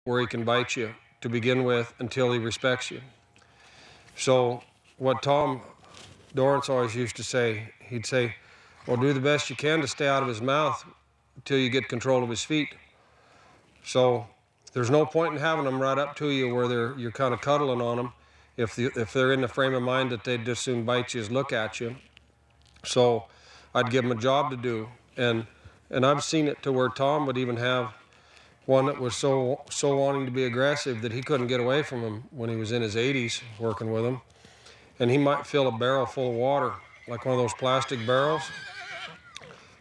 where he can bite you to begin with until he respects you. So what Tom Dorrance always used to say, he'd say, well, do the best you can to stay out of his mouth until you get control of his feet. So there's no point in having them right up to you where you're kind of cuddling on them if they're in the frame of mind that they'd just soon bite you as look at you. So I'd give him a job to do. And I've seen it to where Tom would even have one that was so wanting to be aggressive that he couldn't get away from him when he was in his 80s working with him. And he might fill a barrel full of water, like one of those plastic barrels.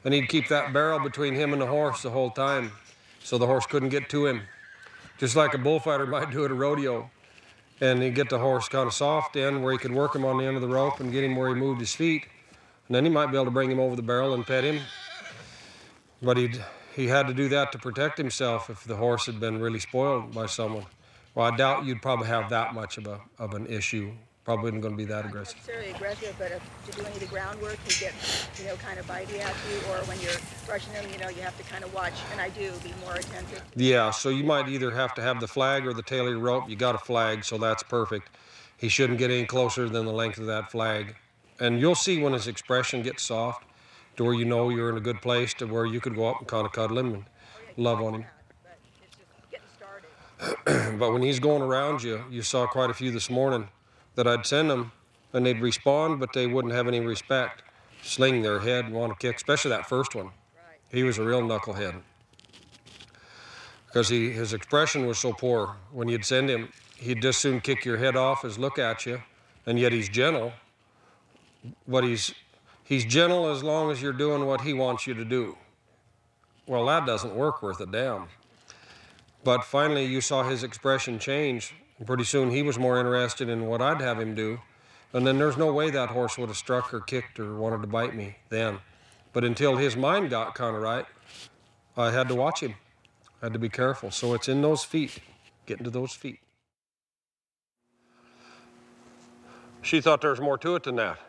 And he'd keep that barrel between him and the horse the whole time, so the horse couldn't get to him. Just like a bullfighter might do at a rodeo. And he'd get the horse kind of soft in where he could work him on the end of the rope and get him where he moved his feet. And then he might be able to bring him over the barrel and pet him. But he had to do that to protect himself if the horse had been really spoiled by someone. Well, I doubt you'd probably have that much of an issue. Probably isn't going to be that aggressive. Not necessarily aggressive, but to do any of the groundwork, he gets, kind of bitey at you, or when you're brushing him, you have to kind of watch, and I do, be more attentive. Yeah, so you might either have to have the flag or the tail of your rope. You got a flag, so that's perfect. He shouldn't get any closer than the length of that flag. And you'll see when his expression gets soft to where you know you're in a good place to where you could go up and kind of cuddle him and love on him. But it's just getting started. But when he's going around you, you saw quite a few this morning that I'd send them and they'd respond, but they wouldn't have any respect. Sling their head and want to kick, especially that first one. He was a real knucklehead. Because his expression was so poor. When you'd send him, he'd just soon kick your head off as look at you, and yet he's gentle. But he's gentle as long as you're doing what he wants you to do. Well, that doesn't work worth a damn. But finally, you saw his expression change. And pretty soon, he was more interested in what I'd have him do. And then there's no way that horse would have struck or kicked or wanted to bite me then. But until his mind got kind of right, I had to watch him. I had to be careful. So it's in those feet, getting to those feet. She thought there was more to it than that.